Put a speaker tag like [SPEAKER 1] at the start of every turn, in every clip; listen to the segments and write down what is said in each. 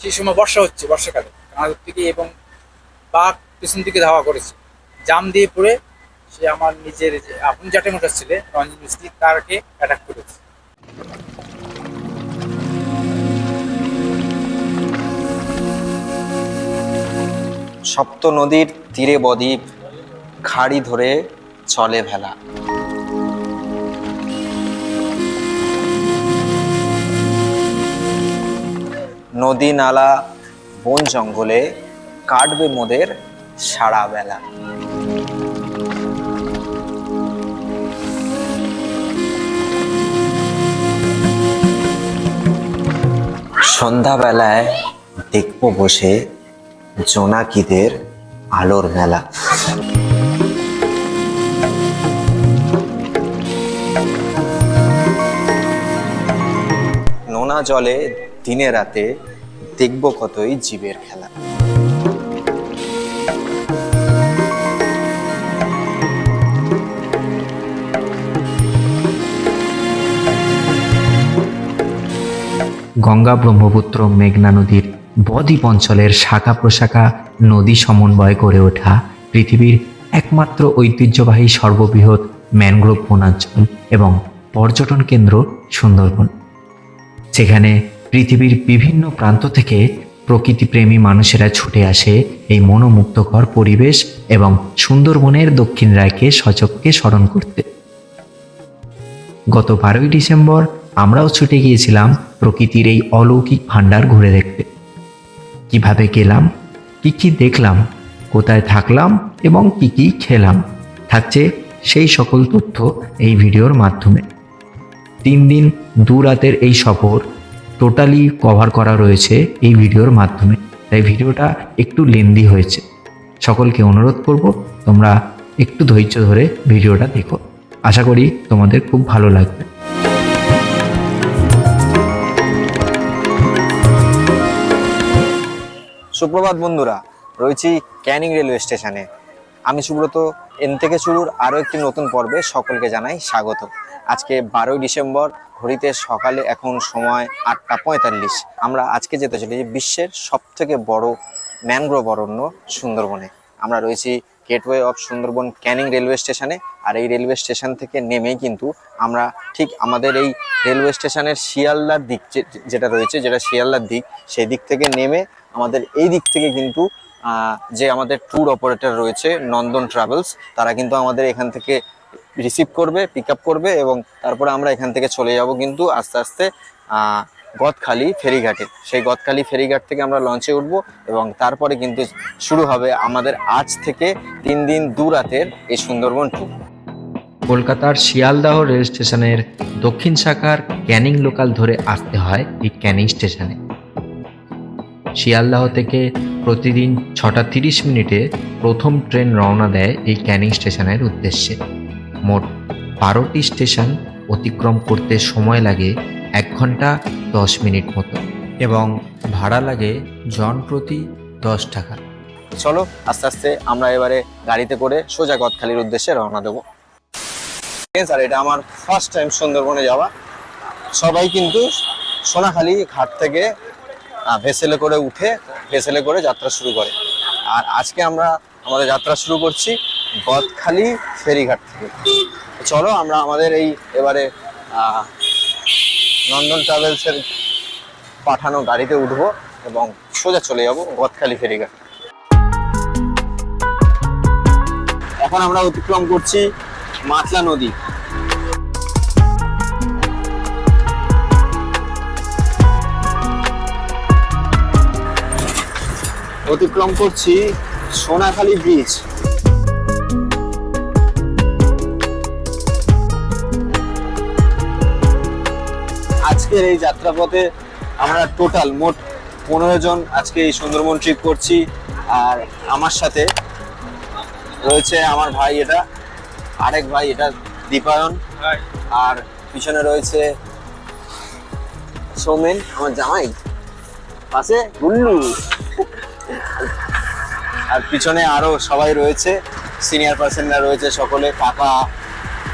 [SPEAKER 1] সেই সময় বর্ষা হচ্ছে, বর্ষাকালে কানাডার থেকে, এবং বাঘ পেছন দিকে ধাওয়া করেছে, জাম দিয়ে পড়ে সে আমার নিজের যে আপন জ্যাঠামশাই ছিলে রঞ্জিত মিস্ত্রি, তারকে অ্যাটাক করেছে।
[SPEAKER 2] সপ্ত নদীর তীরে বদ্বীপ, খাড়ি ধরে চলে ভেলা। নদী নালা বন জঙ্গলে কাটবে মোদের সারা বেলা। সন্ধ্যাবেলায় দেখবো বসে জোনাকিদের আলোর মেলা। নোনা জলে দিনে রাতে দেখবো কতই জীবের খেলা।
[SPEAKER 3] গঙ্গা, ব্রহ্মপুত্র, মেঘনা নদীর বদ্বীপ অঞ্চলের শাখা প্রশাখা নদী সমন্বয় করে ওঠা পৃথিবীর একমাত্র ঐতিহ্যবাহী সর্ববৃহৎ ম্যানগ্রোভ বনাঞ্চল এবং পর্যটন কেন্দ্র সুন্দরবন, যেখানে পৃথিবীর বিভিন্ন প্রান্ত থেকে প্রকৃতিপ্রেমী মানুষেরা ছুটে আসে এই মনোমুগ্ধকর পরিবেশ এবং সুন্দরবনের দক্ষিণ রায়কে সচক্ষে স্মরণ করতে। গত 12ই ডিসেম্বর আমরাও ছুটে গিয়েছিলাম প্রকৃতির এই অলৌকিক ভাণ্ডার ঘুরে দেখতে। কিভাবে গেলাম, কি দেখলাম, কোথায় থাকলাম এবং কি খেলাম, থাকছে সেই সকল তথ্য এই ভিডিওর মাধ্যমে। 3 দিন 2 রাতের এই সফর টোটালি কভার করা রয়েছে এই ভিডিওর মাধ্যমে, তাই ভিডিওটা একটু লেন্দি হয়েছে। সকলকে অনুরোধ করব তোমরা একটু ধৈর্য ধরে ভিডিওটা দেখো, আশা করি তোমাদের খুব ভালো লাগবে।
[SPEAKER 2] সুপ্রভাত বন্ধুরা, রয়েছি ক্যানিং রেলওয়ে স্টেশনে। আমি সুব্রত, এন থেকে শুরুর আরও একটি নতুন পর্বে সকলকে জানাই স্বাগত। আজকে 12ই ডিসেম্বর, ঘড়িতে সকালে এখন সময় 8টা 45। আমরা আজকে যেতে চলেছি বিশ্বের সবথেকে বড় ম্যানগ্রোভ অরণ্য সুন্দরবনে। আমরা রয়েছি gateway of Sundarban Canning railway স্টেশনে। আর এই রেলওয়ে স্টেশন থেকে নেমেই কিন্তু আমরা ঠিক আমাদের এই রেলওয়ে স্টেশনের শিয়ালদার দিক যেটা রয়েছে, যেটা শিয়ালদার দিক, সেই দিক থেকে নেমে আমাদের এই দিক থেকে কিন্তু যে আমাদের ট্যুর অপারেটর রয়েছে নন্দন ট্রাভেলস, তারা কিন্তু আমাদের এখান থেকে রিসিভ করবে, পিক আপ করবে, এবং তারপরে আমরা এখান থেকে চলে যাব কিন্তু আস্তে আস্তে গদখালি ফেরিঘাটে। সেই গদখালি ফেরিঘাট থেকে আমরা লঞ্চে উঠবো এবং তারপরে কিন্তু শুরু হবে আমাদের আজ থেকে 3 দিন 2 রাতের এই সুন্দরবন ট্যুর।
[SPEAKER 3] কলকাতার শিয়ালদাহ রেল স্টেশনের দক্ষিণ শাখার ক্যানিং লোকাল ধরে আসতে হয় এই ক্যানিং স্টেশনে। শিয়ালদাহ থেকে প্রতিদিন 6টা 30 মিনিটে প্রথম ট্রেন রওনা দেয় এই ক্যানিং স্টেশনের উদ্দেশ্যে। মোট 12টি স্টেশন অতিক্রম করতে সময় লাগে 1 ঘন্টা 10 মিনিট মতো, এবং ভাড়া লাগে জন প্রতি 10 টাকা।
[SPEAKER 2] চলো আস্তে আস্তে আমরা এবারে গাড়িতে করে সোজা গদখালির উদ্দেশ্যে রওনা দেবো। আর এটা আমার ফার্স্ট টাইম সুন্দরবনে যাওয়া। সবাই কিন্তু সোনাখালি ঘাট থেকে ভেসেলে করে উঠে ভেসেলে করে যাত্রা শুরু করে, আর আজকে আমরা আমাদের যাত্রা শুরু করছি গদখালি ফেরিঘাট থেকে। চলো আমরা আমাদের এই এবারে নন্দন ট্রাভেলসের পাঠানো গাড়িতে উঠবো এবং সোজা চলে যাব গদখালি ফেরিঘাট। এখন আমরা অতিক্রম করছি মাতলা নদী। অতিক্রম করছি সোনাখালি ব্রিজ। আজকের এই যাত্রাপথে আমরা টোটাল মোট 15 জন আজকে এই সুন্দরবন ট্রিপ করছি। আর আমার সাথে রয়েছে আমার ভাই, এটা আরেক ভাই, এটা দীপায়ন, আর পিছনে রয়েছে সৌমেন আমার জামাই, পাশে গুল্লু, আর পিছনে আরো সবাই রয়েছে, সিনিয়র পার্সনরা রয়েছে, সকলে কাকা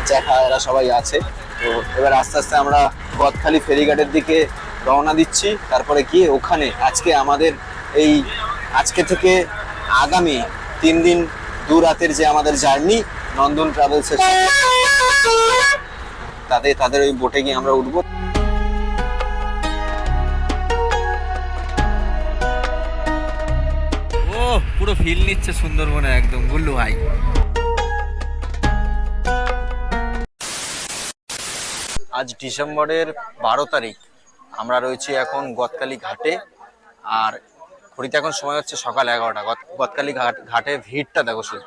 [SPEAKER 2] জ্যাঠা এরা সবাই আছে। তো এবার আস্তে আস্তে আমরা গদখালি ফেরিঘাটের দিকে রওনা দিচ্ছি। তারপরে গিয়ে ওখানে আজকে থেকে আগামী 3 দিন 2 রাতের যে আমাদের জার্নি নন্দন ট্রাভেলসের তাদের ওই বোটে গিয়ে আমরা উঠবো।
[SPEAKER 4] ও পুরো ফিল নিচ্ছে সুন্দরবনে একদম গুল্লু ভাই।
[SPEAKER 2] আজ ডিসেম্বরের 12 তারিখ, আমরা রয়েছি এখন গদখালি ঘাটে। আর ঘড়িতে এখন সময় হচ্ছে সকাল 11টা। গদখালি ঘাটে ভিড়টা দেখো শুধু।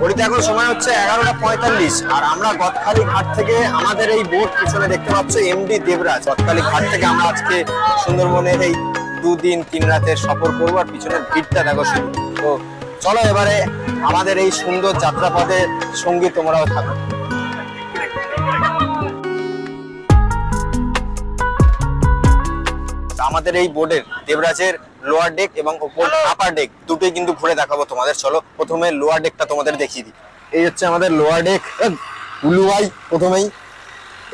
[SPEAKER 2] ঘড়িতে এখন সময় হচ্ছে 11টা 45। আর আমরা গদখালি ঘাট থেকে আমাদের এই বোট পিছনে দেখতে পাচ্ছ এমডি দেবরাজ। গদখালি ঘাট থেকে আমরা আজকে সুন্দরবনের এই 2 দিন 3 রাতের সফর করবো। আর পিছনের ভিড়টা দেখো শুধু। তো চলো এবারে আমাদের এই সুন্দর যাত্রাপথে সঙ্গী তোমরাও থাকো। আমাদের এই বোর্ডের দেবরাজের লোয়ার ডেক এবং আপার ডেক দুটোই কিন্তু ঘুরে দেখাবো তোমাদের। চলো প্রথমে লোয়ার ডেকটা তোমাদের দেখিয়ে দিই। এই হচ্ছে আমাদের লোয়ার ডেক। উলুয়াই প্রথমেই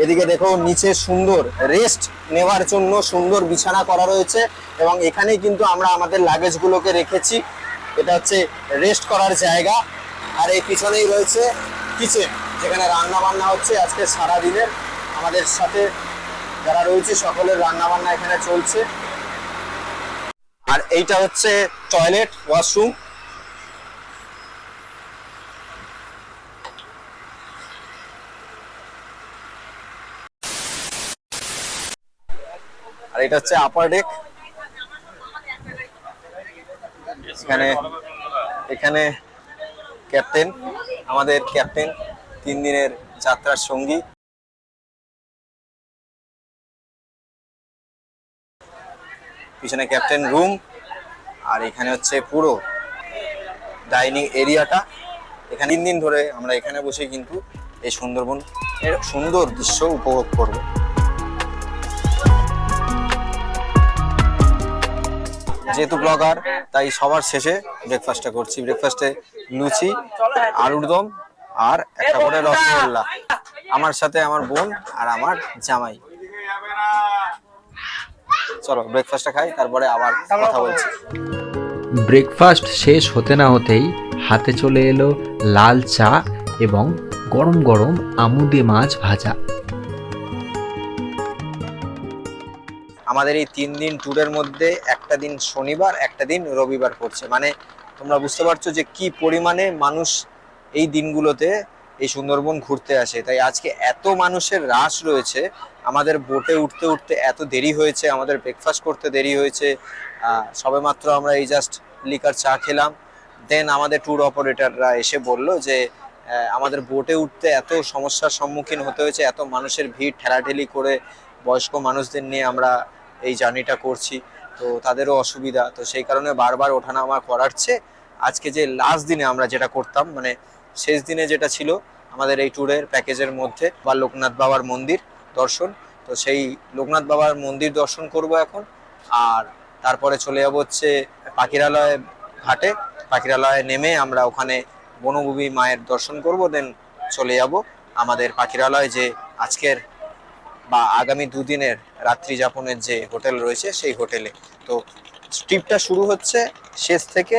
[SPEAKER 2] এদিকে দেখো নিচে সুন্দর রেস্ট নেওয়ার জন্য সুন্দর বিছানা করা রয়েছে এবং এখানেই কিন্তু আমরা আমাদের লাগেজগুলোকে রেখেছি। এটা হচ্ছে রেস্ট করার জায়গা। আর এই পিছনেই রয়েছে কিচেন, যেখানে রান্না বান্না হচ্ছে আজকে সারা দিনের। আমাদের সাথে যারা রয়েছে সকলের রান্না বান্না এখানে চলছে। আর এইটা হচ্ছে টয়লেট ওয়াশরুম। আর এটা হচ্ছে আপার ডেক। এখানে ক্যাপ্টেন, আমাদের ক্যাপ্টেন 3 দিনের যাত্রার সঙ্গী। পিছনে ক্যাপ্টেন রুম। আর এখানে হচ্ছে পুরো ডাইনিং এরিয়াটা। এখানে 3 দিন ধরে আমরা এখানে বসে কিন্তু এই সুন্দরবন এর সুন্দর দৃশ্য উপভোগ করব। যেহেতু ব্লগার তাই সবার শেষে ব্রেকফাস্টটা করছি। ব্রেকফাস্টে লুচি, আলুর দম আর একটা করে রসগোল্লা। আমার সাথে আমার বোন আর আমার জামাই। চলো ব্রেকফাস্টটা খাই, তারপরে আবার কথা বলছি।
[SPEAKER 3] ব্রেকফাস্ট শেষ হতে না হতেই হাতে চলে এলো লাল চা এবং গরম গরম আমুদে মাছ ভাজা।
[SPEAKER 2] আমাদের এই 3 দিন ট্যুরের মধ্যে একটা দিন শনিবার, একটা দিন রবিবার পড়ছে। মানে তোমরা বুঝতে পারছো যে কি পরিমাণে মানুষ এই দিনগুলোতে এই সুন্দরবন ঘুরতে আসে। তাই আজকে এত মানুষের রাশ রয়েছে। আমাদের বোটে উঠতে উঠতে এত দেরি হয়েছে, আমাদের ব্রেকফাস্ট করতে দেরি হয়েছে। সবেমাত্র আমরা এই জাস্ট লিকার চা খেলাম। দেন আমাদের ট্যুর অপারেটররা এসে বলল যে আমাদের বোটে উঠতে এত সমস্যার সম্মুখীন হতে হয়েছে, এত মানুষের ভিড়, ঠেলাঠেলি করে বয়স্ক মানুষদের নিয়ে আমরা এই জার্নিটা করছি, তো তাদেরও অসুবিধা। তো সেই কারণে বারবার ওঠানামা করাচ্ছে। আজকে যে লাস্ট দিনে আমরা যেটা করতাম, মানে শেষ দিনে যেটা ছিল আমাদের এই ট্যুরের প্যাকেজের মধ্যে, বা লোকনাথ বাবার মন্দির দর্শন। তো সেই লোকনাথ বাবার মন্দির দর্শন করব এখন। আর তারপরে চলে যাবো হচ্ছে পাখিরালয় ঘাটে। পাখিরালয়ে নেমে আমরা ওখানে বনভূমি মায়ের দর্শন করব। দেন চলে যাব আমাদের পাখিরালয় যে আজকের বা আগামী 2 দিনের রাত্রি যাপনের যে হোটেল রয়েছে সেই হোটেলে। তো ট্রিপটা শুরু হচ্ছে শেষ থেকে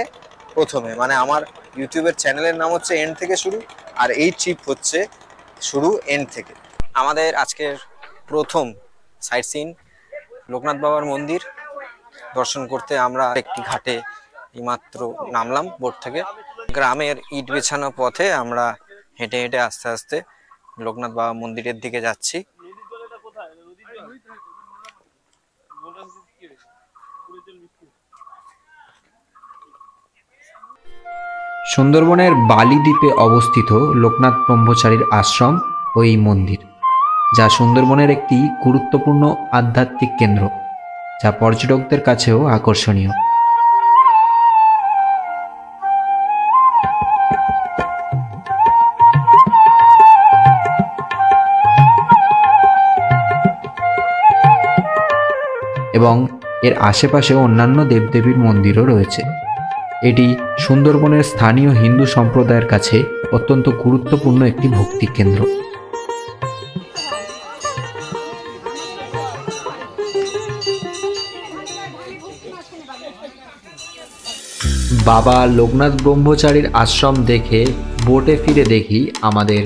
[SPEAKER 2] প্রথমে, মানে আমার ইউটিউবের চ্যানেলের নাম হচ্ছে এন্ড থেকে শুরু, আর এই ট্রিপ হচ্ছে শুরু এন্ড থেকে। আমাদের আজকের প্রথম সাইট সিন লোকনাথ বাবার মন্দির দর্শন করতে আমরা একটি ঘাটে এইমাত্র নামলাম বোট থেকে। গ্রামের ইট বেছানো পথে আমরা হেঁটে হেঁটে আস্তে আস্তে লোকনাথ বাবা মন্দিরের দিকে যাচ্ছি।
[SPEAKER 3] সুন্দরবনের বালি দ্বীপে অবস্থিত লোকনাথ ব্রহ্মচারীর আশ্রম ও এই মন্দির, যা সুন্দরবনের একটি গুরুত্বপূর্ণ আধ্যাত্মিক কেন্দ্র, যা পর্যটকদের কাছেও আকর্ষণীয়। এবং এর আশেপাশে অন্যান্য দেবদেবীর মন্দিরও রয়েছে। এটি সুন্দরবনের স্থানীয় হিন্দু সম্প্রদায়ের কাছে অত্যন্ত গুরুত্বপূর্ণ একটি ভক্তি কেন্দ্র। বাবা লোকনাথ ব্রহ্মচারীর আশ্রম দেখে বোটে ফিরে দেখি আমাদের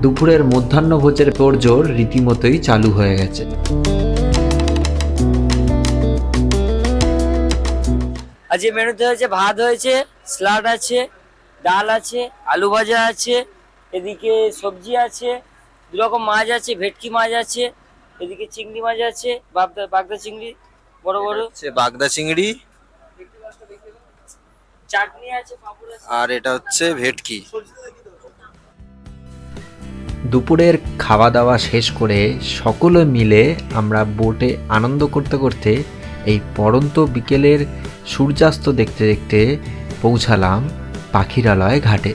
[SPEAKER 3] দুপুরের মধ্যাহ্নভোজের তোড়জোড় রীতিমতোই চালু হয়ে গেছে।
[SPEAKER 5] আজ মেনুতে হয়েছে ভাত হয়েছে, স্যালাড আছে, ডাল আছে, আলু ভাজা আছে, এদিকে সবজি আছে, দু রকম মাছ আছে, ভেটকি মাছ আছে, এদিকে চিংড়ি মাছ আছে, বাগদা চিংড়ি বড় বড়,
[SPEAKER 2] বাগদা চিংড়ি,
[SPEAKER 5] চাটনি আছে, পাঁপড় আছে।
[SPEAKER 2] আর এটা হচ্ছে ভেটকি।
[SPEAKER 3] দুপুরের খাওয়া দাওয়া শেষ করে সকলে মিলে আমরা বোটে আনন্দ করতে করতে এই পড়ন্ত বিকেলের সূর্যাস্ত দেখতে দেখতে পৌঁছালাম পাখিরালয় ঘাটে।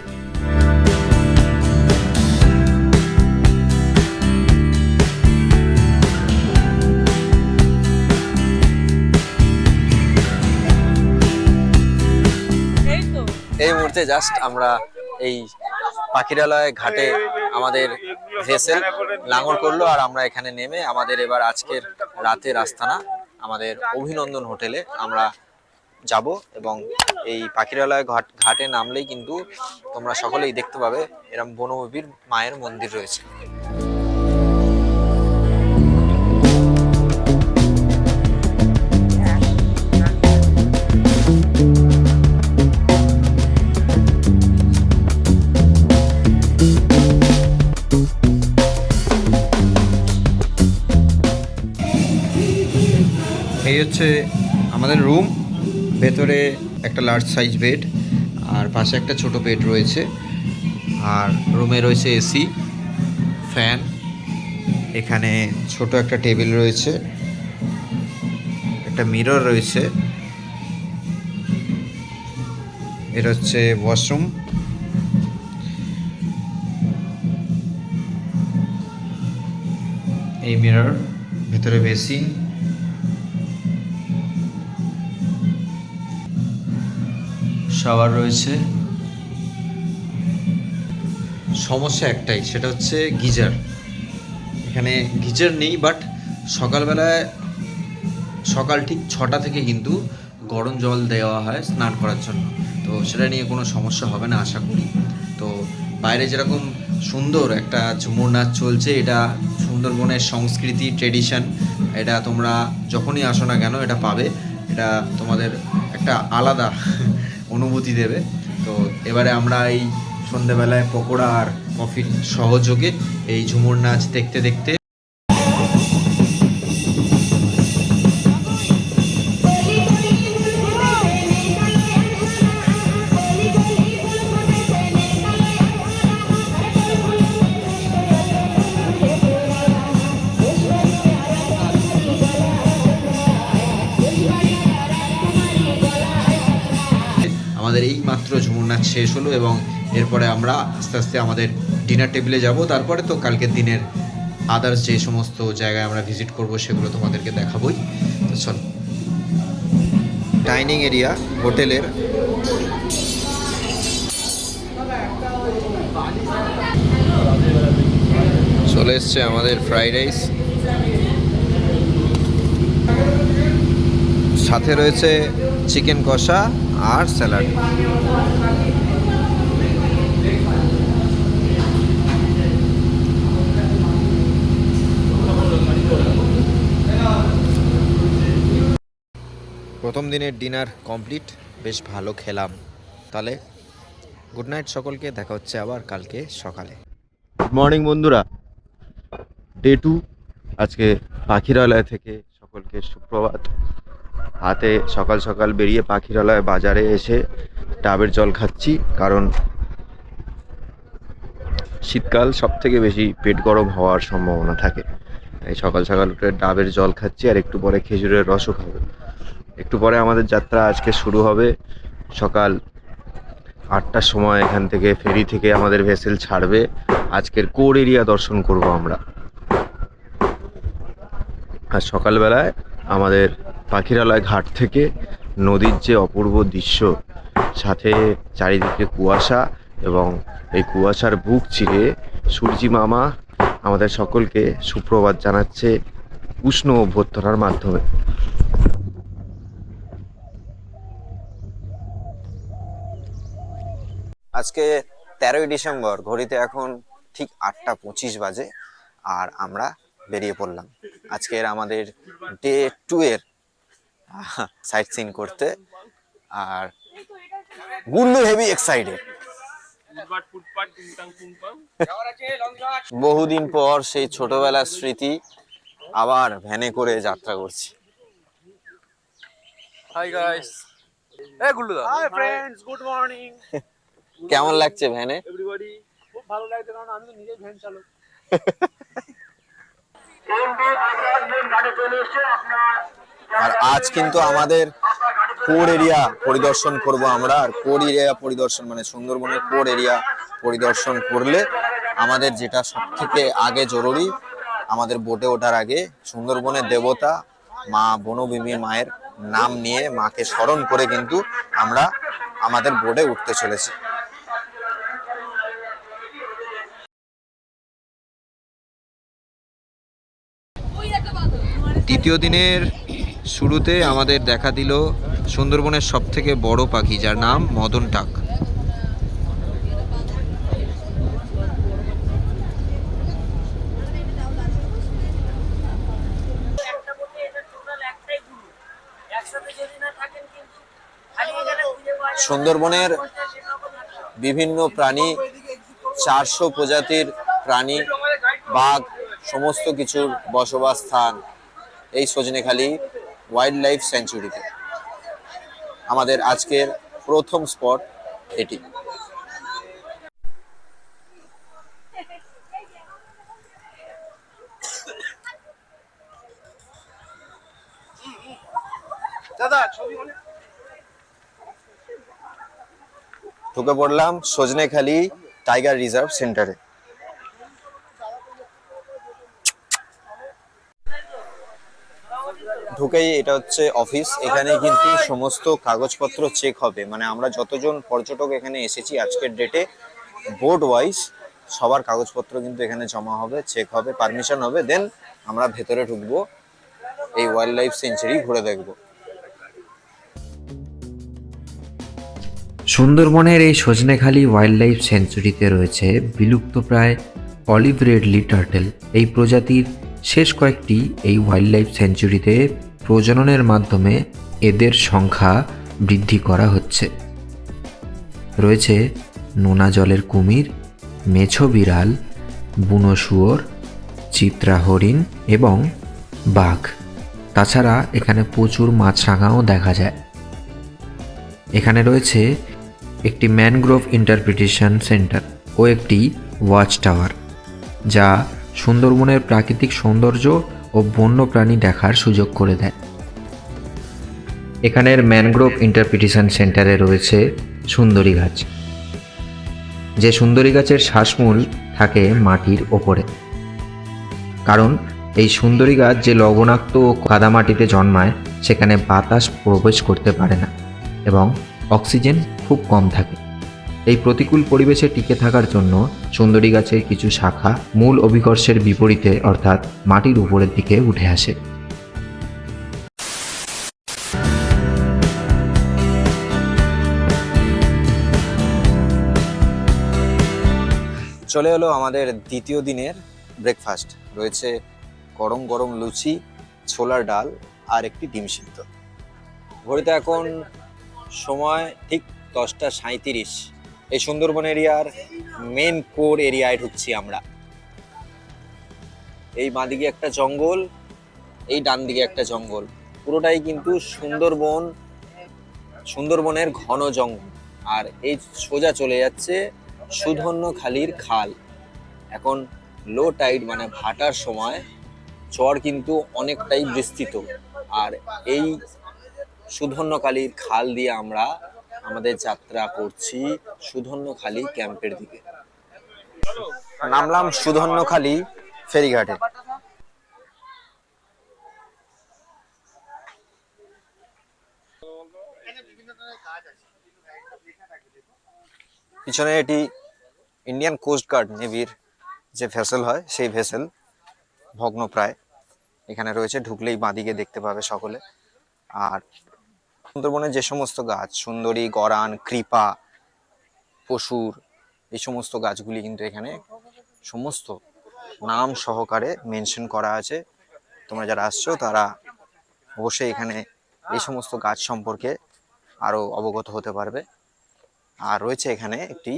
[SPEAKER 2] এই মুহূর্তে জাস্ট আমরা এই পাখিরালয় ঘাটে আমাদের ভেসেল লাঙল করলো, আর আমরা এখানে নেমে আমাদের এবার আজকের রাতের আস্তানা আমাদের অভিনন্দন হোটেলে আমরা যাব। এবং এই পাখিরালয় ঘাটে নামলেই কিন্তু তোমরা সকলেই দেখতে পাবে এরকম বনবিবির মায়ের মন্দির রয়েছে। এই হচ্ছে আমাদের রুম, ভেতরে একটা লার্জ সাইজ বেড আর পাশে একটা ছোট বেড রয়েছে, আর রুমে রয়েছে এসি, ফ্যান, এখানে ছোট একটা টেবিল রয়েছে, একটা মিরর রয়েছে, এটা হচ্ছে ওয়াশরুম, এই মিরর, ভেতরে বেসিন, শাওয়ার রয়েছে। সমস্যা একটাই, সেটা হচ্ছে গিজার। এখানে গিজার নেই, বাট সকালবেলায় সকাল ঠিক 6টা থেকে কিন্তু গরম জল দেওয়া হয় স্নান করার জন্য, তো সেটা নিয়ে কোনো সমস্যা হবে না আশা করি। তো বাইরে যেরকম সুন্দর একটা ঝুমুর নাচ চলছে, এটা সুন্দরবনের সংস্কৃতি, ট্রেডিশন, এটা তোমরা যখনই আসো না কেন এটা পাবে, এটা তোমাদের একটা আলাদা অনুভূতি দেবে। তো এবারে আমরা এই সন্ধেবেলায় পকোড়া আর কফির সহযোগে এই ঝুমুর নাচ দেখতে দেখতে আমাদের এই মাত্র ঝুমুর নাচ শেষ হলো, এবং এরপরে আমরা আস্তে আস্তে আমাদের ডিনার টেবিলে যাব। তারপরে তো কালকের দিনের আদার্স যে সমস্ত জায়গায় আমরা ভিজিট করব সেগুলো তোমাদেরকে দেখাবোই। তো চল, ডাইনিং এরিয়া হোটেলের, চলে এসছে আমাদের ফ্রাইড রাইস, সাথে রয়েছে চিকেন কষা আর স্যালাড। প্রথম দিনের ডিনার কমপ্লিট, বেশ ভালো খেলাম। তাহলে গুড নাইট সকলকে, দেখা হচ্ছে আবার কালকে সকালে।
[SPEAKER 6] গুড মর্নিং বন্ধুরা, ডে 2 আজকে পাখিরালয় থেকে সকলকে সুপ্রভাত। হাতে সকাল সকাল বেরিয়ে পাখিরালয় বাজারে এসে ডাবের জল খাচ্ছি, কারণ শীতকাল সব থেকে বেশি পেট গরম হওয়ার সম্ভাবনা থাকে। এই সকাল সকাল উঠে ডাবের জল খাচ্ছি, আর একটু পরে খেজুরের রসও খাবো। একটু পরে আমাদের যাত্রা আজকে শুরু হবে। সকাল 8টার সময় এখান থেকে ফেরি থেকে আমাদের ভেসেল ছাড়বে। আজকের কোর এরিয়া দর্শন করব আমরা। আর সকালবেলায় আমাদের পাখিরালয় ঘাট থেকে নদীর যে অপূর্ব দৃশ্য সাথে চারিদিকে কুয়াশা, এবং এই কুয়াশার বুক চিরে সূর্যি মামা আমাদের সকলকে সুপ্রভাত জানাচ্ছে উষ্ণ অভ্যর্থনার মাধ্যমে।
[SPEAKER 2] আজকে 13ই ডিসেম্বর, ঘড়িতে এখন ঠিক 8টা 25 বাজে, আর আমরা বেরিয়ে পড়লাম আজকের আমাদের ডে 2 এর সাইট সিন করতে। আর গুল্লু হেভি এক্সাইটেড। বহুদিন পর সেই ছোটবেলার স্মৃতি আবার ভ্যানে করে যাত্রা করছি।
[SPEAKER 4] হাই গাইস, এই গুল্লু দা।
[SPEAKER 1] হাই ফ্রেন্ডস, গুড মর্নিং
[SPEAKER 2] কেমন লাগছে ভ্যানে?
[SPEAKER 1] এভরিবডি। খুব ভালো লাগছে, কারণ আমি তো নিজেই ভ্যান চালক।
[SPEAKER 2] আর আজ কিন্তু আমাদের কোর এরিয়া পরিদর্শন করব আমরা। আর কোর এরিয়া পরিদর্শন মানে সুন্দরবনের কোর এরিয়া পরিদর্শন করলে আমাদের যেটা সব থেকে আগে জরুরি, আমাদের বোটে ওঠার আগে সুন্দরবনের দেবতা মা বনভূমি মায়ের নাম নিয়ে, মাকে স্মরণ করে কিন্তু আমরা আমাদের বোটে উঠতে চলেছি। দ্বিতীয় দিনের শুরুতে আমাদের দেখা দিল সুন্দরবনের সব থেকে বড় পাখি, যার নাম মদন টাক। সুন্দরবনের বিভিন্ন প্রাণী, 400 প্রজাতির প্রাণী, বাঘ, সমস্ত কিছুর বসবাস স্থান এই সজনেখালি ওয়াইল্ড লাইফ স্যাঞ্চুরিতে। আমাদের আজকের প্রথম স্পট এটি। ঢুকে পড়লাম সজনেখালি টাইগার রিজার্ভ সেন্টারে। ঢুকেই এটা হচ্ছে অফিস। এখানে কিন্তু সমস্ত কাগজপত্র চেক হবে, মানে আমরা যতজন পর্যটক এখানে এসেছি আজকের ডেটে বোর্ড ওয়াইজ সবার কাগজপত্র কিন্তু এখানে জমা হবে, চেক হবে, পারমিশন হবে, দেন আমরা ভেতরে ঢুকবো, এই ওয়াইল্ড লাইফ সেঞ্চুরি ঘুরে দেখবো।
[SPEAKER 3] সুন্দরবনের এই সজনেখালি ওয়াইল্ড লাইফ সেঞ্চুরিতে রয়েছে বিলুপ্তপ্রায় অলিভ রেডলি টার্টেল। এই প্রজাতির শেষ কয়েকটি এই ওয়াইল্ড লাইফ সেঞ্চুরিতে প্রজননের মাধ্যমে এদের সংখ্যা বৃদ্ধি করা হচ্ছে। রয়েছে নোনা জলের কুমির, মেছো বিড়াল, বুনো শুয়োর, চিত্রা হরিণ এবং বাঘ। তাছাড়া এখানে প্রচুর মাছরাঙাও দেখা যায়। এখানে রয়েছে একটি ম্যানগ্রোভ ইন্টারপ্রিটেশন সেন্টার ও একটি ওয়াচ টাওয়ার, যা সুন্দরবনের প্রাকৃতিক সৌন্দর্য ও বন্যপ্রাণী দেখার সুযোগ করে দেয়। এখানের ম্যানগ্রোভ ইন্টারপ্রিটেশন সেন্টারে রয়েছে সুন্দরী গাছ, যে সুন্দরী গাছের শ্বাসমূল থাকে মাটির ওপরে। কারণ এই সুন্দরী গাছ যে লবণাক্ত ও কাদামাটিতে জন্মায়, সেখানে বাতাস প্রবেশ করতে পারে না এবং অক্সিজেন খুব কম থাকে। এই প্রতিকূল পরিবেশে টিকে থাকার জন্য সুন্দরী গাছের কিছু শাখা মূল অভিকর্ষের বিপরীতে অর্থাৎ মাটির উপরের দিকে উঠে আসে।
[SPEAKER 2] চলে এলো আমাদের দ্বিতীয় দিনের ব্রেকফাস্ট। রয়েছে গরম গরম লুচি, ছোলার ডাল আর একটি ডিম সিদ্ধ। ঘড়িতে এখন সময় ঠিক 10টা 37। এই সুন্দরবন এরিয়ার মেন কোর এরিয়ায় ঢুকছি আমরা। এই বাঁদিকে একটা জঙ্গল, এই ডান দিকে একটা জঙ্গল, পুরোটাই কিন্তু সুন্দরবনের ঘন জঙ্গল। আর এই সোজা চলে যাচ্ছে সুধন্যখালির খাল। এখন লো টাইড মানে ভাটার সময়, চর কিন্তু অনেকটাই বিস্তৃত। আর এই সুধন্যখালির খাল দিয়ে আমরা আমাদের যাত্রা করছি সুধন্যখালি ক্যাম্পের দিকে। নামলাম সুধন্যখালি ফেরিঘাটে। পিছনে এটি ইন্ডিয়ান কোস্ট গার্ড নেভির যে ভেসেল হয় সেই ভেসেল, ভগ্নপ্রায়। এখানে রয়েছে, ঢুকলেই বাঁদিকে দেখতে পাবে সকলে। আর সুন্দরবনের যে সমস্ত গাছ, সুন্দরী, গরান, কৃপা, পশুর, এই সমস্ত গাছগুলি কিন্তু এখানে সমস্ত নাম সহকারে মেনশন করা আছে। তোমরা যারা আসছো তারা অবশ্যই এখানে এই সমস্ত গাছ সম্পর্কে আরো অবগত হতে পারবে। আর রয়েছে এখানে একটি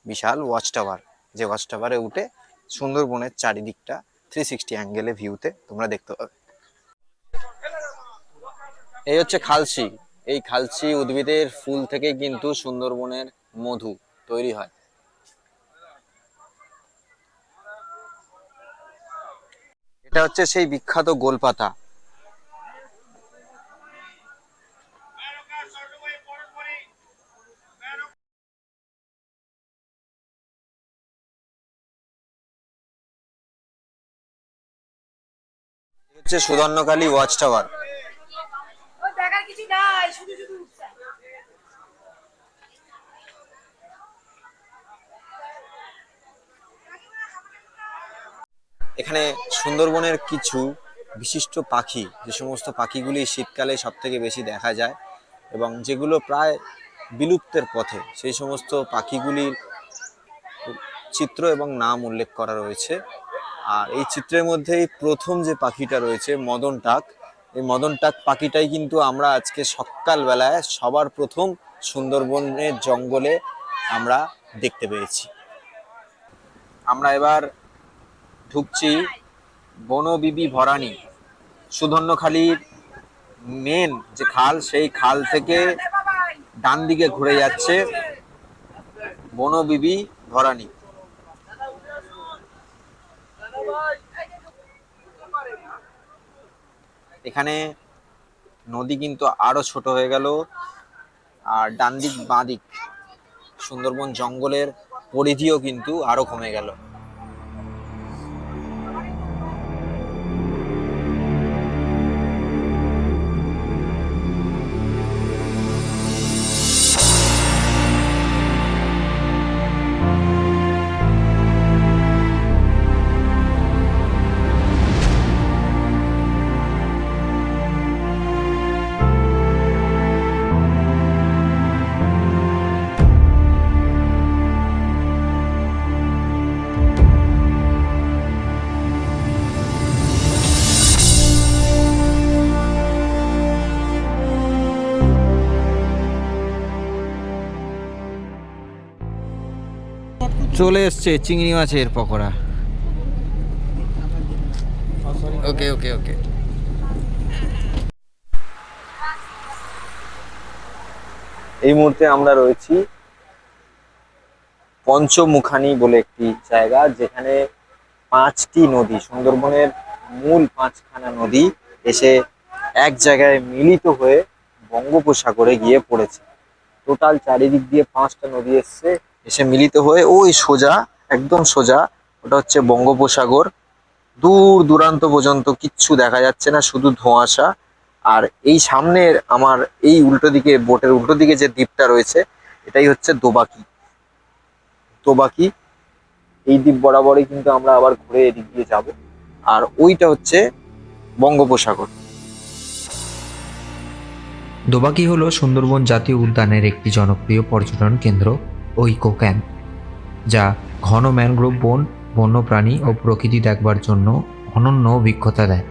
[SPEAKER 2] বিশাল ওয়াচ টাওয়ার, যে ওয়াচ টাওয়ারে উঠে সুন্দরবনের চারিদিকটা 360 অ্যাঙ্গেলে ভিউতে তোমরা দেখতে পাবে। এই হচ্ছে খালসি। এই খালসি উদ্ভিদের ফুল থেকে কিন্তু সুন্দরবনের মধু তৈরি হয়। এটা হচ্ছে সেই বিখ্যাত গোলপাতা। হচ্ছে সুধন্যকালী ওয়াচ টাওয়ার। এখানে সুন্দরবনের কিছু বিশিষ্ট পাখি, যে সমস্ত পাখিগুলি শীতকালে সব থেকে বেশি দেখা যায় এবং যেগুলো প্রায় বিলুপ্তের পথে, সেই সমস্ত পাখিগুলির চিত্র এবং নাম উল্লেখ করা রয়েছে। আর এই চিত্রের মধ্যেই প্রথম যে পাখিটা রয়েছে মদন টাক, এই মদন টাক পাখিটাই কিন্তু আমরা আজকে সকালবেলায় সবার প্রথম সুন্দরবনের জঙ্গলে আমরা দেখতে পেয়েছি। আমরা এবার ঢুকছি বনবিবি ভরানী। সুধন্যখালীর মেন যে খাল, সেই খাল থেকে ডান দিকে ঘুরে যাচ্ছে বনবিবি ভরানী। এখানে নদী কিন্তু আরো ছোট হয়ে গেল, আর ডান দিক বাঁ দিক সুন্দরবন জঙ্গলের পরিধিও কিন্তু আরো কমে গেল। চলে এসছে চিংড়ি মাছের পকোড়া। ওকে ওকে ওকে। এই মুহূর্তে আমরা রয়েছি পঞ্চমুখানি বলে একটি জায়গা, যেখানে 5টি নদী, সুন্দরবনের মূল 5খানা নদী এসে এক জায়গায় মিলিত হয়ে বঙ্গোপসাগরে গিয়ে পড়েছে। টোটাল চারিদিক দিয়ে 5টা নদী এসে মিলিত হয়ে ওই সোজা, একদম সোজা, ওটা হচ্ছে বঙ্গোপসাগর। দূর দূরান্ত পর্যন্ত কিচ্ছু দেখা যাচ্ছে না, শুধু ধোঁয়াশা। আর এই সামনের আমার এই উল্টো দিকে, বোটের উল্টো দিকে যে দ্বীপটা রয়েছে, এটাই হচ্ছে দোবাকি। দোবাকি এই দ্বীপ বরাবরই কিন্তু আমরা আবার ঘুরে এদিক দিয়ে যাব। আর ওইটা হচ্ছে বঙ্গোপসাগর।
[SPEAKER 3] দোবাকি হলো সুন্দরবন জাতীয় উদ্যানের একটি জনপ্রিয় পর্যটন কেন্দ্র ও ইকো ক্যাম্প, যা ঘন ম্যানগ্রোভ বন, বন্যপ্রাণী ও প্রকৃতি দেখবার জন্য অনন্য অভিজ্ঞতা দেয়।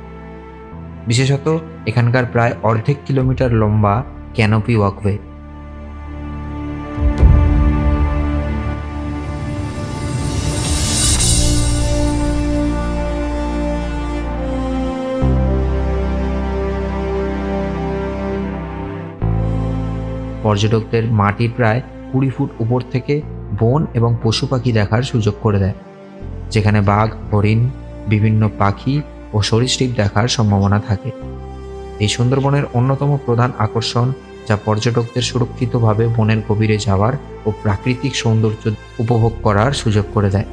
[SPEAKER 3] বিশেষত এখানকার প্রায় অর্ধেক কিলোমিটার লম্বা ক্যানোপি ওয়াকওয়ে। পর্যটকদের মাটির প্রায় 20 ফুট উপর থেকে বন এবং পশু পাখি দেখার সুযোগ করে দেয়, যেখানে বাঘ, হরিণ, বিভিন্ন পাখি ও সরীসৃপ দেখার সম্ভাবনা থাকে। এই সুন্দরবনের অন্যতম প্রধান আকর্ষণ, যা পর্যটকদের সুরক্ষিতভাবে বনের গভীরে যাওয়ার ও প্রাকৃতিক সৌন্দর্য উপভোগ করার সুযোগ করে দেয়।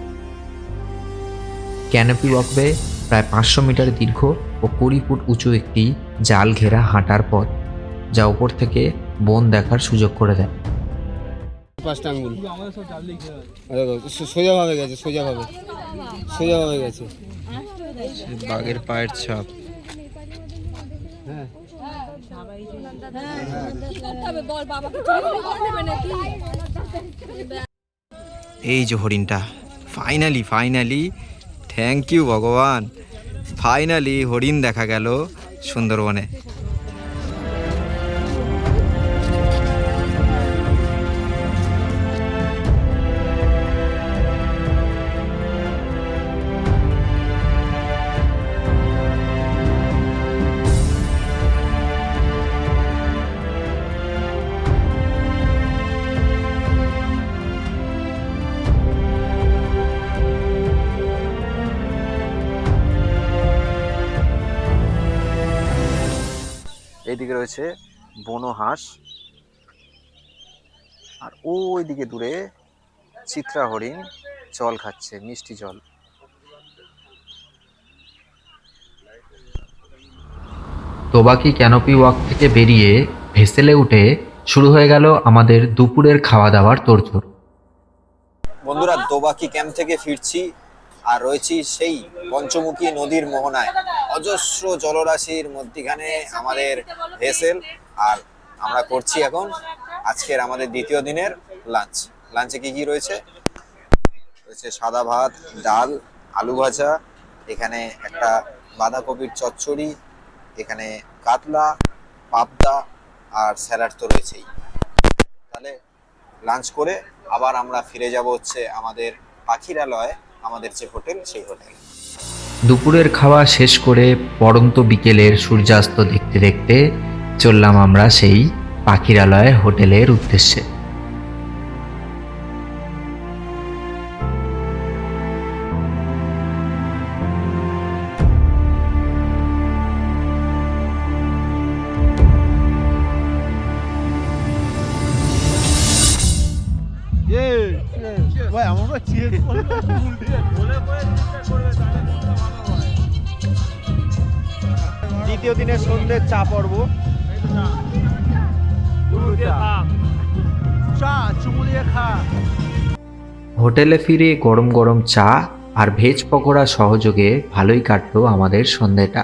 [SPEAKER 3] ক্যানোপি ওয়াকওয়ে প্রায় 500 মিটার দীর্ঘ ও 20 ফুট উঁচু একটি জাল ঘেরা হাঁটার পথ, যা উপর থেকে বন দেখার সুযোগ করে দেয়।
[SPEAKER 7] 5টা আঙ্গুল সোজাভাবে গেছে, সোজাভাবে গেছে।
[SPEAKER 2] বাঘের পায়ের ছাপ। এই যে হরিণটা, ফাইনালি থ্যাংক ইউ ভগবান, ফাইনালি হরিণ দেখা গেল সুন্দরবনে। এইদিকে রয়েছে বনো হাঁস, আর ওইদিকে দূরে চিত্রা হরিণ জল খাচ্ছে, মিষ্টি জল।
[SPEAKER 3] তোবাকি ক্যানোপি ওয়াক থেকে বেরিয়ে ভেসেলে উঠে শুরু হয়ে গেল আমাদের দুপুরের খাওয়া দাওয়ার তোড়জোড়।
[SPEAKER 2] বন্ধুরা, দোবাকি ক্যাম্প থেকে ফিরছি আর রয়েছি সেই পঞ্চমুখী নদীর মোহনায়। অজস্র জলরাশির মধ্যখানে আমাদের ভেসেল, আর আমরা করছি এখন আজকের আমাদের দ্বিতীয় দিনের লাঞ্চ। লাঞ্চে কি কি রয়েছে? রয়েছে সাদা ভাত, ডাল, আলু ভাজা, এখানে একটা বাঁধাকপির চচ্চড়ি, এখানে কাতলা, পাবদা আর স্যালাড তো রয়েছেই। তাহলে লাঞ্চ করে আবার আমরা ফিরে যাব হচ্ছে আমাদের পাখিরালয়, আমাদের যে হোটেল, সেই হোটেল।
[SPEAKER 3] দুপুরের খাওয়া শেষ করে পড়ন্ত বিকেলের সূর্যাস্ত দেখতে দেখতে চললাম আমরা সেই পাখিরালয় হোটেলের উদ্দেশ্যে।
[SPEAKER 2] দ্বিতীয় দিনের সন্ধ্যে চা পর্ব।
[SPEAKER 3] হোটেলে ফিরে গরম গরম চা আর ভেজ পকোড়া সহযোগে ভালোই কাটলো আমাদের সন্ধ্যেটা।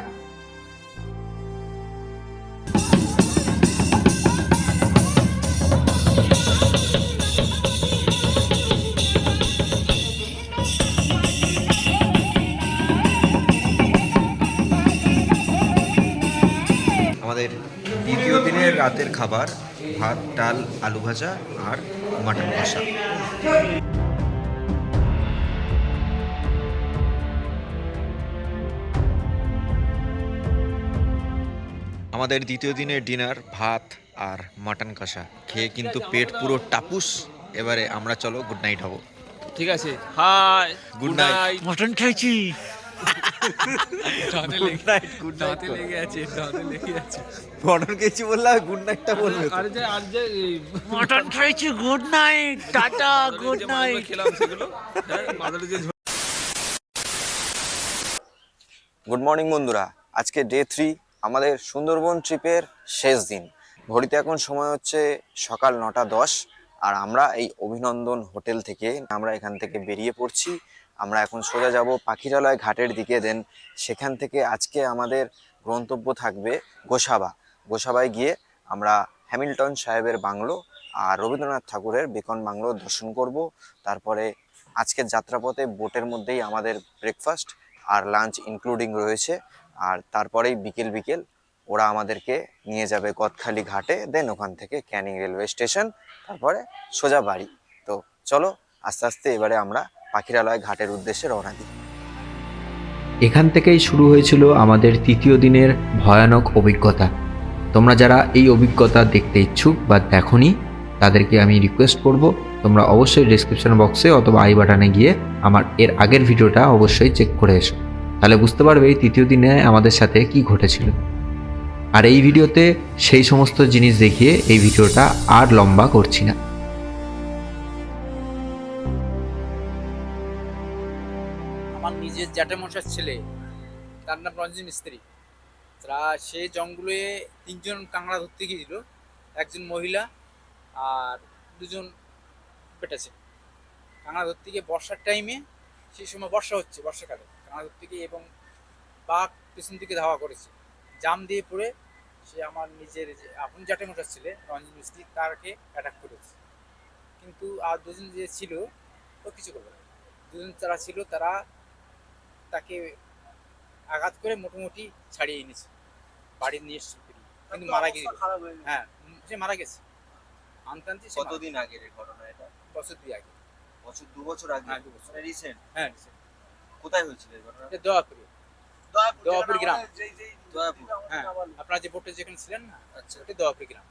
[SPEAKER 2] আমাদের দ্বিতীয় দিনের রাতের খাবার ভাত, ডাল, আলু ভাজা আর মাটন কষা। আমাদের দ্বিতীয় দিনের ডিনার ভাত আর মাটন কষা খেয়ে কিন্তু পেট পুরো টাপুস। এবারে আমরা চলো গুড নাইট হবো।
[SPEAKER 4] ঠিক আছে, হাই
[SPEAKER 2] গুড নাইট।
[SPEAKER 3] মটন খাইছি।
[SPEAKER 2] Good night, good night.
[SPEAKER 4] লেগে আছে, দাঁতে লেগে আছে।
[SPEAKER 2] মটন খেয়েছি বললাম, গুড নাইটটা বলবে তো।
[SPEAKER 4] আর যে
[SPEAKER 3] মটন খাইছি, good night, tata, good night.
[SPEAKER 4] খেলাম সেগুলো, মাথাটা যে
[SPEAKER 2] গুড মর্নিং বন্ধুরা, আজকে ডে 3 আমাদের সুন্দরবন ট্রিপের শেষ দিন। ঘড়িতে এখন সময় হচ্ছে সকাল 9:10, আর আমরা এই অভিনন্দন হোটেল থেকে আমরা এখান থেকে বেরিয়ে পড়ছি। আমরা এখন সোজা যাব পাখিরালয় ঘাটের দিকে। দেন সেখান থেকে আজকে আমাদের গন্তব্য থাকবে গোসাবায় গিয়ে আমরা হ্যামিল্টন সাহেবের বাংলো আর রবীন্দ্রনাথ ঠাকুরের বেকন বাংলো দর্শন করব। তারপরে আজকের যাত্রাপথে বোটের মধ্যেই আমাদের ব্রেকফাস্ট আর লাঞ্চ ইনক্লুডিং রয়েছে। আর তারপরেই বিকেল ওরা আমাদেরকে নিয়ে যাবে গদখালি ঘাটে, দেন ওখান থেকে ক্যানিং রেলওয়ে স্টেশন, তারপরে সোজা বাড়ি। তো চলো আস্তে আস্তে এবারে আমরা পাখিরালয় ঘাটের উদ্দেশ্যে রওনা দিই।
[SPEAKER 3] এখান থেকেই শুরু হয়েছিল আমাদের তৃতীয় দিনের ভয়ানক অভিজ্ঞতা। তোমরা যারা এই অভিজ্ঞতা দেখতে ইচ্ছুক বা দেখোনি, তাদেরকে আমি রিকোয়েস্ট করব তোমরা অবশ্যই ডেসক্রিপশন বক্সে অথবা আই বাটনে গিয়ে আমার এর আগের ভিডিওটা অবশ্যই চেক করে এসো। তাহলে বুঝতে পারবে এই তৃতীয় দিনে আমাদের সাথে কি ঘটেছিল। আর এই ভিডিওতে সেই সমস্ত জিনিস দেখিয়ে এই ভিডিওটা আর লম্বা করছি না।
[SPEAKER 1] আমার নিজের জ্যাঠামশার ছেলে, তার নাম রঞ্জিত মিস্ত্রি। তারা সেই জঙ্গলে 3জন কাঁকড়া ধরতে গিয়েছিল, একজন মহিলা আর 2জন পেটা ছিল। কাঁকড়া ধরতে গিয়ে বর্ষার টাইমে, সেই সময় বর্ষা হচ্ছে, বর্ষাকালে কাঁকড়া ধরতে গিয়ে এবং বাঘ পেছন দিকে ধাওয়া করেছে, জাম দিয়ে পড়ে সে আমার নিজের যে আপন জ্যাঠামশাই ছিলেন রঞ্জিত মিস্ত্রি, তারকে অ্যাটাক করেছে। কিন্তু আর দুজন যে ছিল ও কিছু করবে না। দুজন যারা ছিল তারা তাকে আঘাত করে মোটামুটি ছাড়িয়ে এনেছে, বাড়ি নিয়ে এসেছে ফিরিয়ে। কিন্তু মারা গিয়েছিল। হ্যাঁ, সে মারা গেছে। আনতে আনতে সে মারা
[SPEAKER 2] কতদিন আগের এই ঘটনা এটা?
[SPEAKER 1] গেছে। বছর 2 আগে।
[SPEAKER 2] বছর 2 বছর আগে?
[SPEAKER 1] হ্যাঁ, 2 বছর।
[SPEAKER 2] রিসেন্ট?
[SPEAKER 1] হ্যাঁ,
[SPEAKER 2] কোথায় হয়েছিল এই ঘটনা?
[SPEAKER 1] এটা দোয়াপুরে, দোয়াপুর গ্রাম।
[SPEAKER 2] দয়াপুর?
[SPEAKER 1] হ্যাঁ, আপনারা যে বোটে যেখানে ছিলেন না,
[SPEAKER 2] আচ্ছা,
[SPEAKER 1] ওটা দোয়াপুর গ্রাম।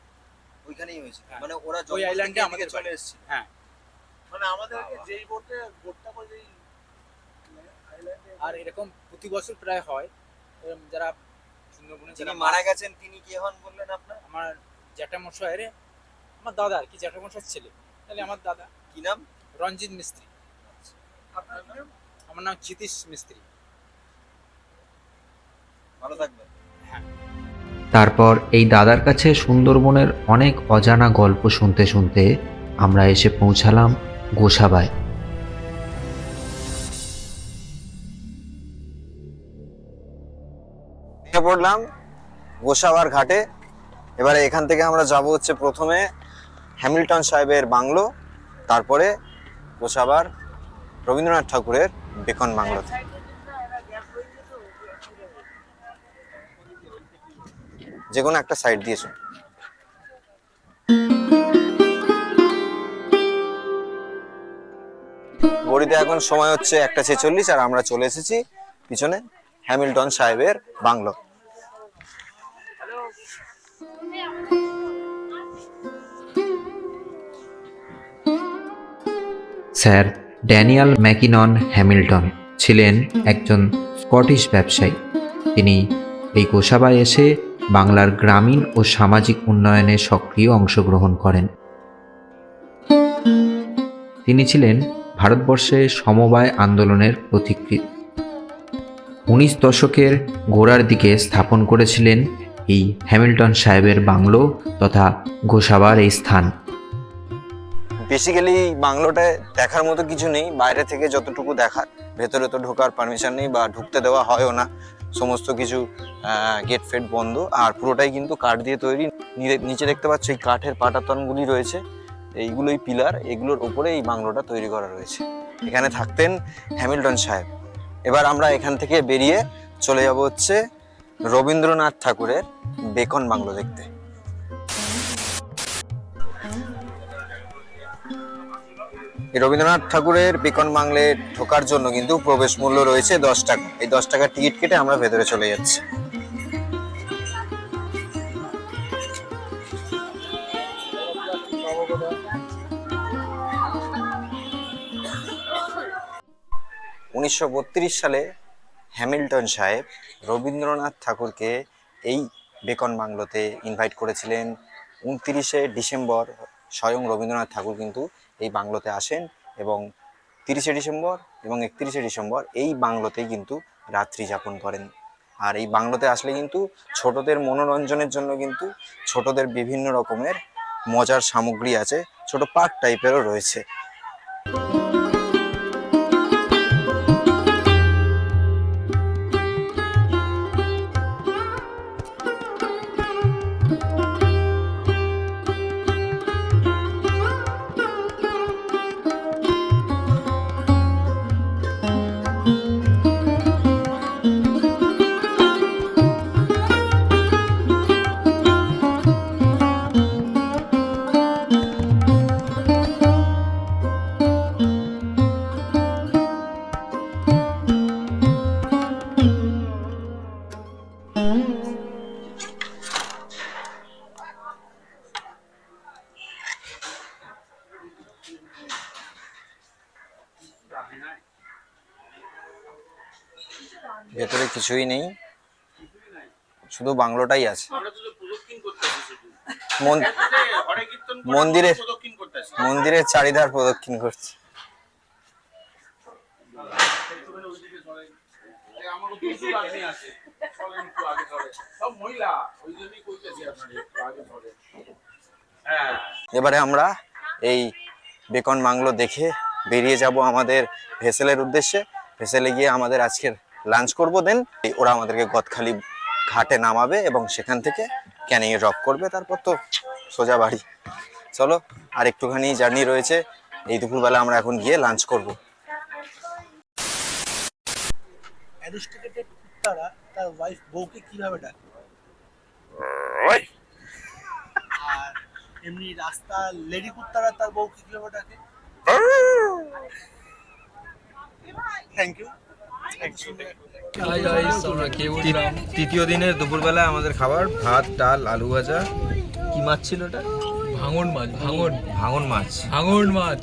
[SPEAKER 2] ওইখানেই হয়েছিল।
[SPEAKER 1] হ্যাঁ।
[SPEAKER 2] মানে ওরা
[SPEAKER 1] ওই
[SPEAKER 2] জঙ্গল
[SPEAKER 1] আইল্যান্ডে
[SPEAKER 2] থেকে
[SPEAKER 1] আমাদের
[SPEAKER 2] এদিকে চলে
[SPEAKER 1] বাড়ি।
[SPEAKER 2] এসেছিল।
[SPEAKER 1] হ্যাঁ,
[SPEAKER 8] মানে আমাদেরকে যেই বোটটা করে যেই আইল্যান্ডে
[SPEAKER 1] আর এরকম প্রতি বছর প্রায় হয়। যারা সুন্দরবনে
[SPEAKER 2] যিনি
[SPEAKER 1] যারা
[SPEAKER 2] মারা গেছেন তিনি কে হন বললেন আপনার?
[SPEAKER 1] আমার জ্যাঠামশাইয়ের, আমার দাদা আর কি, জ্যাঠামশাইয়ের ছেলে, তাহলে আমার দাদা।
[SPEAKER 2] কি নাম?
[SPEAKER 1] রঞ্জিত মিস্ত্রি।
[SPEAKER 8] আপনার নাম?
[SPEAKER 1] আমার নাম ক্ষিতীশ মিস্ত্রি।
[SPEAKER 2] ভালো থাকবেন।
[SPEAKER 3] তারপর এই দাদার কাছে সুন্দরবনের অনেক অজানা গল্প শুনতে শুনতে আমরা এসে পৌঁছালাম গোসাবায়।
[SPEAKER 2] নেমে পড়লাম গোসাবার ঘাটে। এবারে এখান থেকে আমরা যাব হচ্ছে প্রথমে হ্যামিল্টন সাহেবের বাংলো, তারপরে গোসাবার রবীন্দ্রনাথ ঠাকুরের বেকন বাংলোতে। যে কোনো একটা সাইড দিয়েছো। ঘড়িতে এখন সময় হচ্ছে 1:46 আর আমরা চলে এসেছি পিছনে হ্যামিল্টন সাহেবের বাংলো।
[SPEAKER 3] স্যার ড্যানিয়েল ম্যাকিনন হ্যামিল্টন ছিলেন একজন স্কটিশ ব্যবসায়ী। তিনি এই গোসাবায় এসে বাংলার গ্রামীণ ও সামাজিক উন্নয়নে সক্রিয় অংশগ্রহণ করেন। তিনি ছিলেন ভারতবর্ষে সমবায় আন্দোলনের পথিকৃৎ। 19 দশকের গোড়ার দিকে স্থাপন করেছিলেন এই হ্যামিল্টন সাহেবের বাংলো তথা গোসাবার এই স্থান।
[SPEAKER 2] বেসিক্যালি বাংলোটায় দেখার মতো কিছু নেই, বাইরে থেকে যতটুকু দেখা, ভেতরে তো ঢোকার পারমিশন নেই বা ঢুকতে দেওয়া হয়ও না, সমস্ত কিছু গেট ফেট বন্ধ। আর পুরোটাই কিন্তু কাঠ দিয়ে তৈরি। নিচে দেখতে পাচ্ছ এই কাঠের পাটাতনগুলি রয়েছে, এইগুলোই পিলার, এগুলোর উপরে এই বাংলোটা তৈরি করা রয়েছে। এখানে থাকতেন হ্যামিল্টন সাহেব। এবার আমরা এখান থেকে বেরিয়ে চলে যাব হচ্ছে রবীন্দ্রনাথ ঠাকুরের বেকন বাংলো দেখতে। এই রবীন্দ্রনাথ ঠাকুরের বেকন বাংলে ঢোকার জন্য কিন্তু প্রবেশ মূল্য রয়েছে 10 টাকা। এই 10 টাকার টিকিট কেটে আমরা ভেতরে চলে যাচ্ছি। উনিশশো 32 সালে হ্যামিল্টন সাহেব রবীন্দ্রনাথ ঠাকুরকে এই বেকন বাংলোতে ইনভাইট করেছিলেন। 29শে ডিসেম্বর স্বয়ং রবীন্দ্রনাথ ঠাকুর কিন্তু এই বাংলোতে আসেন এবং 30শে ডিসেম্বর এবং 31শে ডিসেম্বর এই বাংলোতেই কিন্তু রাত্রি যাপন করেন। আর এই বাংলোতে আসলে কিন্তু ছোটদের মনোরঞ্জনের জন্য কিন্তু ছোটদের বিভিন্ন রকমের মজার সামগ্রী আছে, ছোট পার্ক টাইপেরও রয়েছে। ভেতরে কিছুই নেই, শুধু বাংলোটাই আছে। মন্দিরের চারিধার প্রদক্ষিণ করছে। এবারে আমরা এই বেকন বাংলো দেখে বেরিয়ে যাব আমাদের ভেসেলের উদ্দেশ্যে। ভেসেলে গিয়ে আমাদের আজকের লাঞ্চ করব, দেন ওরা আমাদেরকে গদখালি ঘাটে নামাবে এবং সেখান থেকে ক্যানিংয়ে ড্রপ করবে, তারপর তো সোজা বাড়ি। চলো, আর একটুখানি জার্নি রয়েছে। এই দুপুরবেলা আমরা এখন গিয়ে লাঞ্চ করব।
[SPEAKER 8] অ্যারিস্টিকেটেড কুত্তারা তার ওয়াইফ বউকে কিভাবে ডাকে? আর এমনি রাস্তা লেডি কুত্তারা তার বউকে কিভাবে ডাকে? Thank you.
[SPEAKER 6] তৃতীয় দিনের দুপুরবেলা আমাদের খাবার ভাত, ডাল, আলু ভাজা। কি মাছ ছিল ওটা?
[SPEAKER 4] ভাঙন মাছ, ভাঙন
[SPEAKER 6] ভাঙন মাছ।
[SPEAKER 4] ভাঙন মাছ।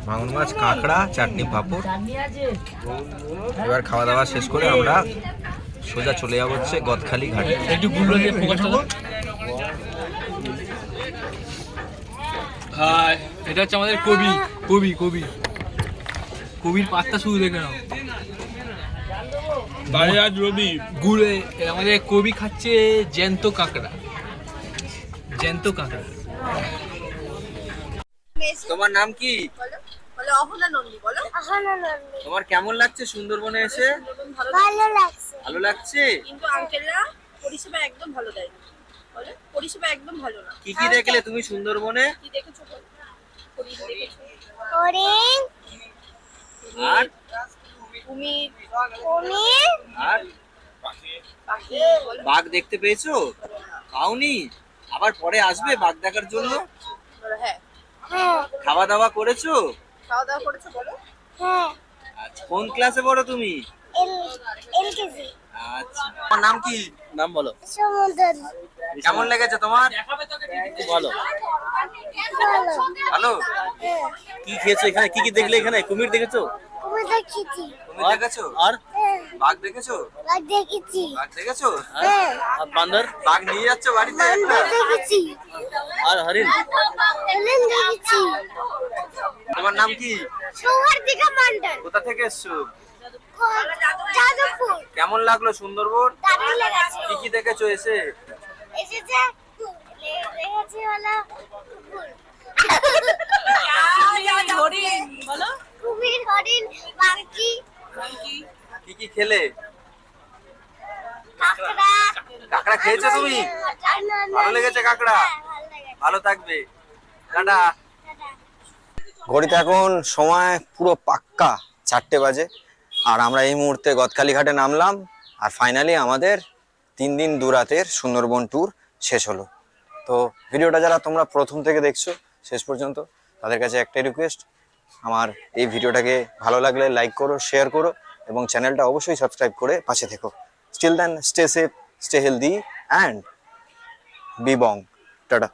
[SPEAKER 6] ভাঙন মাছ, কাঁকড়া, চাটনি, পাঁপড়। এবার খাওয়া দাওয়া শেষ করে আমরা সোজা চলে যাবো হচ্ছে গদখালি ঘাটে।
[SPEAKER 4] একটু গুলো দিয়ে ফোকাসটা দাও। হাই, এটা হচ্ছে আমাদের কবি। কবি কবি কবির পাত্তা শুধু দেখে নাও। বাইরে আজ রবি গুড়ে আমাদের কবি খাচ্ছে জ্যান্ত কাঁকড়া। জ্যান্ত কাঁকড়া।
[SPEAKER 2] তোমার নাম কি?
[SPEAKER 9] বলো অহনা নন্দী, বলো।
[SPEAKER 2] তোমার কেমন লাগছে সুন্দরবনে এসে?
[SPEAKER 9] ভালো লাগছে,
[SPEAKER 2] ভালো লাগছে।
[SPEAKER 9] কিন্তু আঙ্কেলরা পরিষেবা একদম ভালো দেয় না। বলো পরিষেবা একদম ভালো না।
[SPEAKER 2] কি কি দেখলে তুমি সুন্দরবনে?
[SPEAKER 9] কি দেখেছো বলো? হরিণ দেখেছো?
[SPEAKER 10] হরিণ,
[SPEAKER 2] আর
[SPEAKER 9] কুমির,
[SPEAKER 10] কুমির,
[SPEAKER 2] আর
[SPEAKER 9] পাখি, বলো।
[SPEAKER 2] বাঘ দেখতে পেয়েছো? পাওনি? আবার পরে আসবে বাঘ দেখার জন্য?
[SPEAKER 9] বলো হ্যাঁ।
[SPEAKER 10] হ্যাঁ
[SPEAKER 2] খাওয়া দাওয়া করেছো?
[SPEAKER 9] খাওয়া দাওয়া করেছো? বলো।
[SPEAKER 10] হ্যাঁ,
[SPEAKER 2] আচ্ছা, কোন ক্লাসে পড়ো তুমি?
[SPEAKER 10] এলকেজি।
[SPEAKER 2] আচ্ছা, তোমার নাম কি? নাম বলো।
[SPEAKER 10] সমুদ্র
[SPEAKER 2] কেমন লেগেছে তোমার?
[SPEAKER 1] ভালো
[SPEAKER 10] ভালো।
[SPEAKER 2] ভালো।
[SPEAKER 10] হ্যাঁ,
[SPEAKER 1] কি খেয়েছো এখানে? কি কি দেখলে এখানে? কুমির দেখেছো?
[SPEAKER 10] কুমির দেখেছি।
[SPEAKER 2] কুমির দেখেছো?
[SPEAKER 1] আর
[SPEAKER 10] হ্যাঁ,
[SPEAKER 2] বাঘ দেখেছো?
[SPEAKER 10] বাঘ দেখেছি।
[SPEAKER 2] বাঘ দেখেছো?
[SPEAKER 10] হ্যাঁ,
[SPEAKER 1] আর বান্দর
[SPEAKER 2] বাঘ নিয়ে যাচ্ছ বাড়িতে?
[SPEAKER 10] বান্দর দেখেছি।
[SPEAKER 1] আর হরিণ?
[SPEAKER 10] হরিণ দেখেছি।
[SPEAKER 2] তোমার নাম কি?
[SPEAKER 10] সৌহার্দিকা মন্ডল,
[SPEAKER 2] কোথা থেকে এসছো?
[SPEAKER 10] যাদবপুর।
[SPEAKER 2] কেমন লাগলো সুন্দরবন?
[SPEAKER 10] দারুণ লেগেছে।
[SPEAKER 2] কি কি দেখেছো এসে?
[SPEAKER 10] এসেছে দেখেছি হলো কুকুর,
[SPEAKER 9] হরিণ, বলো।
[SPEAKER 10] কুমির, হরিণ, পাখি,
[SPEAKER 2] কি কি খেলে?
[SPEAKER 10] কাঁকড়া।
[SPEAKER 2] কাঁকড়া খেয়েছো তুমি? ভালো লেগেছে কাঁকড়া?
[SPEAKER 10] হ্যাঁ, ভালো লেগেছে।
[SPEAKER 2] ভালো থাকবে, টাটা। ঘড়িতে এখন সময় পুরো পাক্কা 4টে বাজে, আর আমরা এই মুহূর্তে গদখালি ঘাটে নামলাম। আর ফাইনালি আমাদের 3 দিন 2 রাতের সুন্দরবন ট্যুর শেষ হলো। তো ভিডিওটা যারা তোমরা প্রথম থেকে দেখছো শেষ পর্যন্ত, তাদের কাছে একটাই রিকোয়েস্ট, আমার এই ভিডিওটাকে ভালো লাগলে লাইক করো, শেয়ার করো এবং চ্যানেলটা অবশ্যই সাবস্ক্রাইব করে পাশে থেকো। Till then, stay safe, stay healthy and be Bong. Tata.